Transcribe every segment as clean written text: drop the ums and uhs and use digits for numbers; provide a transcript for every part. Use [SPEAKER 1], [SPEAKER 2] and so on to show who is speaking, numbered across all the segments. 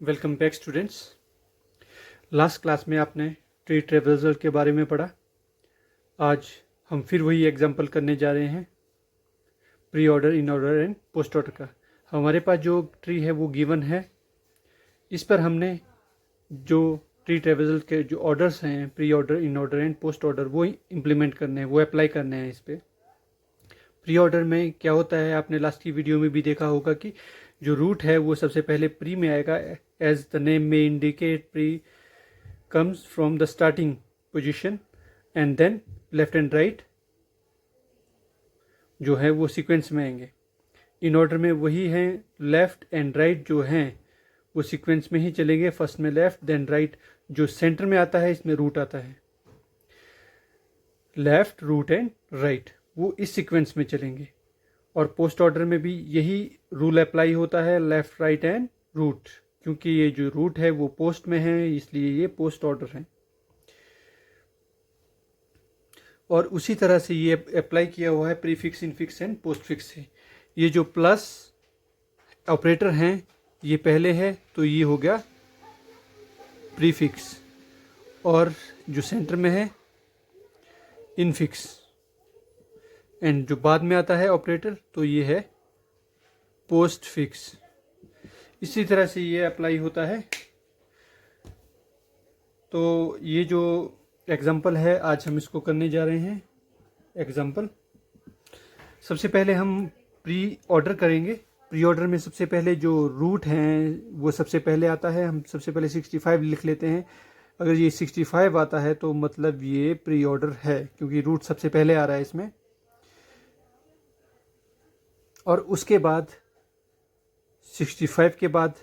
[SPEAKER 1] Welcome back students. Last class में आपने tree traversal के बारे में पढ़ा। आज हम फिर वही एग्जांपल करने जा रहे हैं, pre order, in order and post order का। हमारे पास जो ट्री है वो गिवन है। इस पर हमने जो ट्री ट्रेवर्सल के जो ऑर्डर्स हैं, pre order, in order and post order, वो इम्प्लीमेंट करने हैं, वो अप्लाई करने हैं इस पर। प्री ऑर्डर में क्या होता है, आपने लास्ट की वीडियो में भी देखा होगा कि जो रूट है वो सबसे पहले प्री में आएगा। एज द नेम में indicate, pre comes from the starting position and then left and right जो है वो सीक्वेंस में आएंगे। इन ऑर्डर में वही है, लेफ्ट एंड राइट जो हैं वो सीक्वेंस में ही चलेंगे। फर्स्ट में लेफ्ट देन राइट। जो सेंटर में आता है इसमें रूट आता है, लेफ्ट, रूट एंड राइट, वो इस सीक्वेंस में चलेंगे। और पोस्ट ऑर्डर में भी यही रूल अप्लाई होता है, लेफ्ट, राइट एंड रूट। क्योंकि ये जो रूट है वो पोस्ट में है, इसलिए ये पोस्ट ऑर्डर है। और उसी तरह से ये अप्लाई किया हुआ है प्रीफिक्स, इनफिक्स एंड पोस्टफिक्स से। ये जो प्लस ऑपरेटर हैं ये पहले है, तो ये हो गया प्रीफिक्स। और जो सेंटर में है इनफिक्स, एंड जो बाद में आता है ऑपरेटर तो ये है पोस्टफिक्स। इसी तरह से ये अप्लाई होता है। तो ये जो एग्जाम्पल है आज हम इसको करने जा रहे हैं। एग्जाम्पल, सबसे पहले हम प्री ऑर्डर करेंगे। प्री ऑर्डर में सबसे पहले जो रूट हैं वो सबसे पहले आता है। हम सबसे पहले 65 लिख लेते हैं। अगर ये 65 आता है तो मतलब ये प्री ऑर्डर है, क्योंकि रूट सबसे पहले आ रहा है इसमें। और उसके बाद 65 के बाद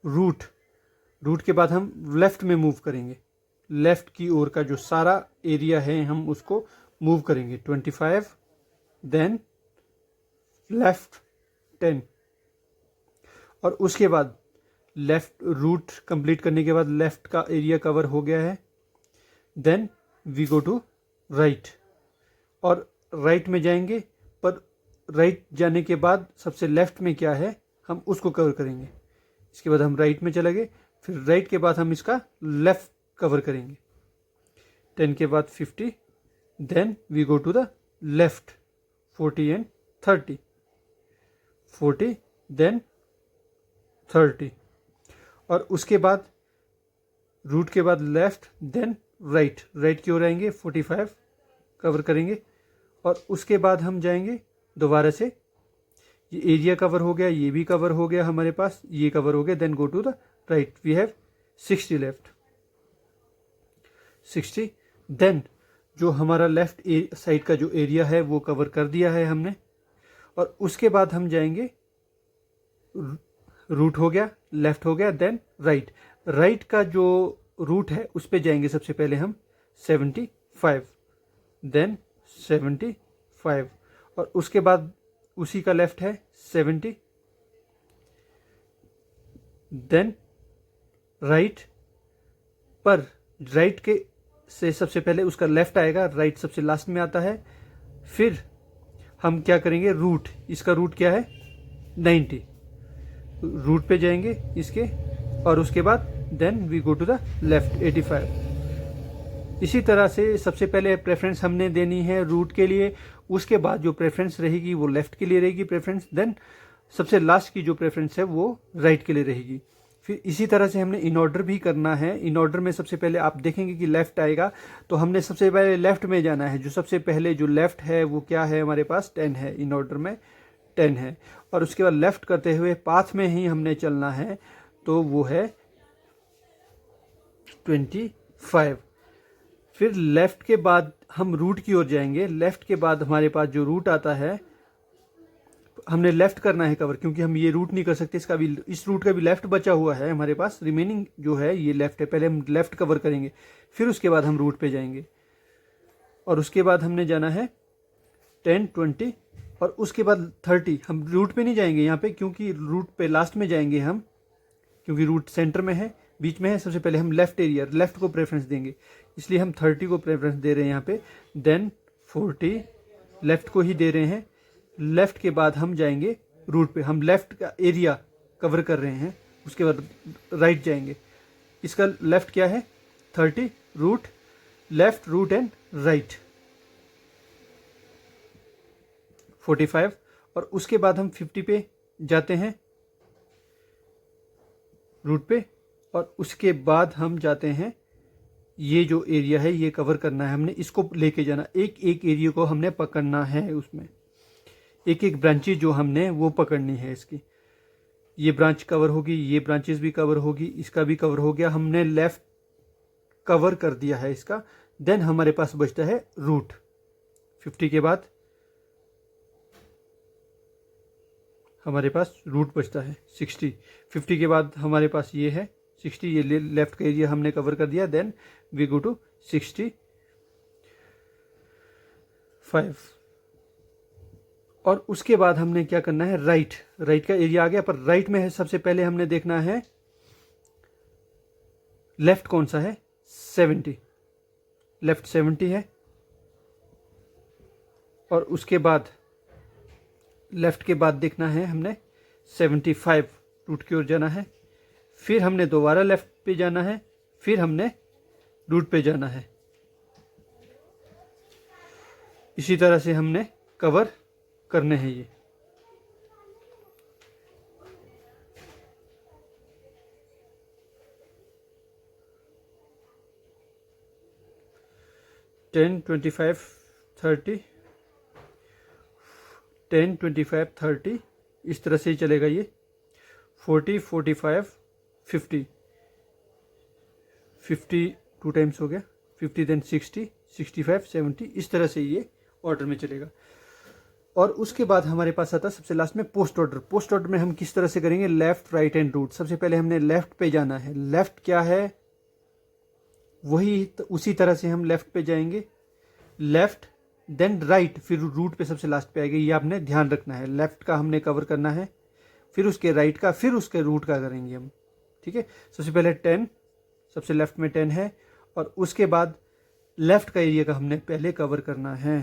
[SPEAKER 1] रूट के बाद हम लेफ्ट में मूव करेंगे। लेफ्ट की ओर का जो सारा एरिया है हम उसको मूव करेंगे। 25 देन लेफ्ट 10। और उसके बाद लेफ्ट रूट कंप्लीट करने के बाद लेफ्ट का एरिया कवर हो गया है। Then we go to right, और राइट में जाएंगे। पर राइट जाने के बाद सबसे लेफ्ट में क्या है हम उसको कवर करेंगे। इसके बाद हम राइट में चले गए, फिर राइट के बाद हम इसका लेफ्ट कवर करेंगे। 10 के बाद 50, then we go to the left 40 and 30, 40 then 30। और उसके बाद रूट के बाद लेफ्ट देन राइट की ओर आएंगे, 45 कवर करेंगे। और उसके बाद हम जाएंगे दोबारा से, ये एरिया कवर हो गया, ये भी कवर हो गया हमारे पास, ये कवर हो गया। Then go to the right, we have 60 left, 60। Then जो हमारा लेफ्ट साइड का जो एरिया है वो कवर कर दिया है हमने। और उसके बाद हम जाएंगे, रूट हो गया, लेफ्ट हो गया, देन राइट का जो रूट है उस पे जाएंगे सबसे पहले हम 75, देन 75। और उसके बाद उसी का लेफ्ट है 70, देन राइट। पर राइट के से सबसे पहले उसका लेफ्ट आएगा, राइट सबसे लास्ट में आता है। फिर हम क्या करेंगे, रूट, इसका रूट क्या है 90, रूट पे जाएंगे इसके। और उसके बाद then we go to the left 85। इसी तरह से सबसे पहले प्रेफरेंस हमने देनी है रूट के लिए, उसके बाद जो प्रेफरेंस रहेगी वो लेफ्ट के लिए रहेगी प्रेफरेंस, देन सबसे लास्ट की जो प्रेफरेंस है वो राइट के लिए रहेगी। फिर इसी तरह से हमने इन ऑर्डर भी करना है। इन ऑर्डर में सबसे पहले आप देखेंगे कि लेफ्ट आएगा, तो हमने सबसे पहले लेफ्ट में जाना है। जो सबसे पहले जो लेफ्ट है वो क्या है हमारे पास 10 है, इन ऑर्डर में 10 है। और उसके बाद लेफ्ट करते हुए पाथ में ही हमने चलना है, तो वो है 25। फिर लेफ्ट के बाद हम रूट की ओर जाएंगे। लेफ्ट के बाद हमारे पास जो रूट आता है हमने लेफ्ट करना है कवर, क्योंकि हम ये रूट नहीं कर सकते, इसका भी, इस रूट का भी लेफ्ट बचा हुआ है हमारे पास। रिमेनिंग जो है ये लेफ्ट है, पहले हम लेफ्ट कवर करेंगे, फिर उसके बाद हम रूट पे जाएंगे। और उसके बाद हमने जाना है 10, 20 और उसके बाद 30। हम रूट पे नहीं जाएंगे यहाँ पे, क्योंकि रूट पे लास्ट में जाएंगे हम, क्योंकि रूट सेंटर में है, बीच में है। सबसे पहले हम लेफ्ट को प्रेफरेंस देंगे, इसलिए हम 30 को प्रेफरेंस दे रहे हैं यहाँ पे। देन 40 लेफ्ट को ही दे रहे हैं। लेफ्ट के बाद हम जाएंगे रूट पे, हम लेफ्ट का एरिया कवर कर रहे हैं, उसके बाद राइट जाएंगे। इसका लेफ्ट क्या है 30, root, left, root and right 45, और उसके बाद हम 50 पे जाते हैं रूट पे, और उसके बाद हम जाते हैं, ये जो एरिया है ये कवर करना है हमने, इसको लेके जाना, एक एक एरिया को हमने पकड़ना है, उसमें एक एक ब्रांचेज जो हमने वो पकड़नी है इसकी। ये ब्रांच कवर होगी, ये ब्रांचेस भी कवर होगी, इसका भी कवर हो गया, हमने लेफ्ट कवर कर दिया है इसका। देन हमारे पास बचता है रूट। 50 के बाद हमारे पास रूट बचता है 60। 50 के बाद हमारे पास ये है 60, ये लेफ्ट का एरिया हमने कवर कर दिया। देन वी गो टू 65, और उसके बाद हमने क्या करना है, राइट। राइट का एरिया आ गया, पर राइट में है सबसे पहले हमने देखना है लेफ्ट कौन सा है, 70, लेफ्ट 70 है, और उसके बाद लेफ्ट के बाद देखना है हमने 75, रूट की ओर जाना है, फिर हमने दोबारा लेफ्ट पे जाना है, फिर हमने रूट पे जाना है। इसी तरह से हमने कवर करने हैं ये। टेन 25 30, 10 25 30, इस तरह से ही चलेगा ये। 40 45 50, 50 टू टाइम्स हो गया 50, देन 60 65 70, इस तरह से ये ऑर्डर में चलेगा। और उसके बाद हमारे पास आता है सबसे लास्ट में पोस्ट ऑर्डर। पोस्ट ऑर्डर में हम किस तरह से करेंगे, लेफ्ट राइट एंड रूट। सबसे पहले हमने लेफ्ट पे जाना है, लेफ्ट क्या है वही उसी तरह से हम लेफ्ट पे जाएंगे, लेफ्ट देन राइट, फिर रूट पे सबसे लास्ट पे आएगा। ये आपने ध्यान रखना है, लेफ्ट का हमने कवर करना है, फिर उसके राइट का, फिर उसके रूट का करेंगे हम, ठीक है। सबसे पहले 10, सबसे लेफ्ट में 10 है, और उसके बाद लेफ्ट का एरिया का हमने पहले कवर करना है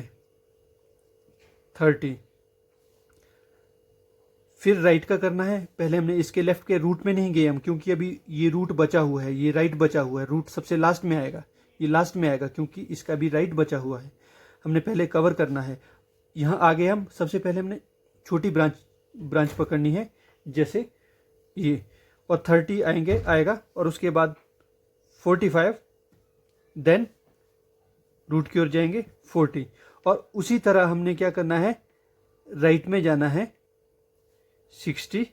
[SPEAKER 1] 30, फिर राइट का करना है। पहले हमने इसके लेफ्ट के रूट में नहीं गए हम, क्योंकि अभी ये रूट बचा हुआ है, ये राइट बचा हुआ है, रूट सबसे लास्ट में आएगा, ये लास्ट में आएगा क्योंकि इसका भी राइट बचा हुआ है, हमने पहले कवर करना है। यहाँ आगे हम सबसे पहले हमने छोटी ब्रांच पकड़नी है, जैसे ये, और 30 आएगा, और उसके बाद 45, देन रूट की ओर जाएंगे 40, और उसी तरह हमने क्या करना है, राइट में जाना है 60,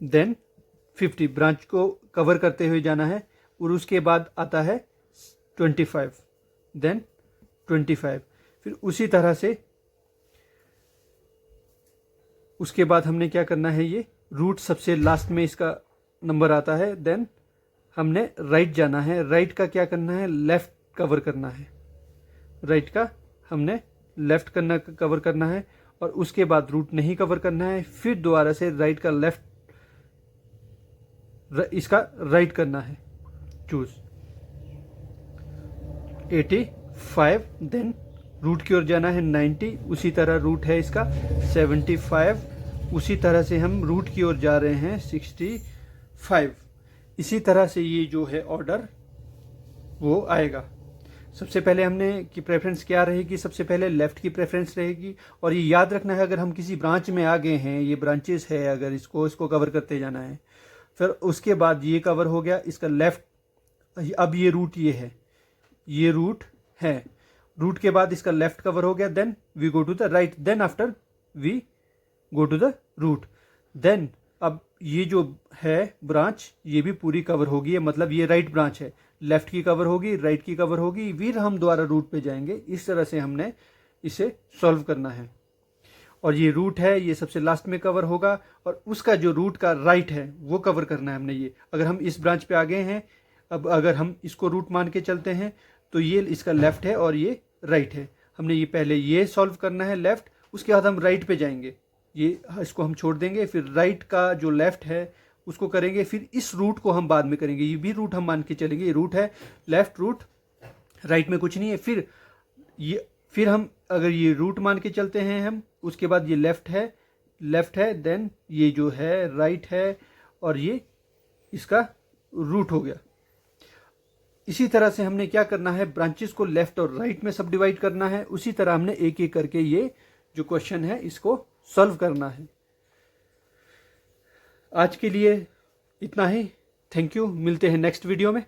[SPEAKER 1] देन 50, ब्रांच को कवर करते हुए जाना है, और उसके बाद आता है 25, देन 25, फिर उसी तरह से उसके बाद हमने क्या करना है, ये रूट सबसे लास्ट में इसका नंबर आता है। देन हमने राइट जाना है, राइट का क्या करना है, लेफ्ट कवर करना है, राइट का हमने लेफ्ट कवर करना है, और उसके बाद रूट नहीं कवर करना है, फिर दोबारा से राइट का लेफ्ट, इसका राइट करना है, चूज 85, देन रूट की ओर जाना है 90, उसी तरह रूट है इसका 75, उसी तरह से हम रूट की ओर जा रहे हैं 65। इसी तरह से ये जो है ऑर्डर वो आएगा। सबसे पहले हमने की प्रेफरेंस क्या रहेगी, सबसे पहले लेफ्ट की प्रेफरेंस रहेगी, और ये याद रखना है अगर हम किसी ब्रांच में आ गए हैं, ये ब्रांचेस है, अगर इसको कवर करते जाना है, फिर उसके बाद ये कवर हो गया, इसका लेफ्ट, अब ये रूट ये है, ये रूट है, रूट के बाद इसका लेफ्ट कवर हो गया, then we go to the right, then after we go to the root, then अब ये जो है ब्रांच ये भी पूरी कवर होगी, मतलब ये राइट ब्रांच है, लेफ्ट की कवर होगी, राइट की कवर होगी, फिर हम दोबारा रूट पे जाएंगे। इस तरह से हमने इसे सॉल्व करना है, और ये रूट है, ये सबसे लास्ट में कवर होगा, और उसका जो रूट का राइट है वो कवर करना है हमने। ये अगर हम इस ब्रांच पे आ गए हैं, अब अगर हम इसको रूट मान के चलते हैं तो ये इसका लेफ्ट है और ये राइट है, हमने ये पहले ये सॉल्व करना है लेफ्ट, उसके बाद हम राइट पे जाएंगे, ये इसको हम छोड़ देंगे, फिर राइट का जो लेफ्ट है उसको करेंगे, फिर इस रूट को हम बाद में करेंगे, ये भी रूट हम मान के चलेंगे, ये रूट है, लेफ्ट रूट, राइट में कुछ नहीं है, फिर हम अगर ये रूट मान के चलते हैं हम, उसके बाद ये लेफ्ट है, देन ये जो है राइट है, और ये इसका रूट हो गया। इसी तरह से हमने क्या करना है, ब्रांचेस को लेफ्ट और राइट में सब डिवाइड करना है। उसी तरह हमने एक एक करके ये जो क्वेश्चन है इसको सॉल्व करना है। आज के लिए इतना ही। थैंक यू, मिलते हैं नेक्स्ट वीडियो में।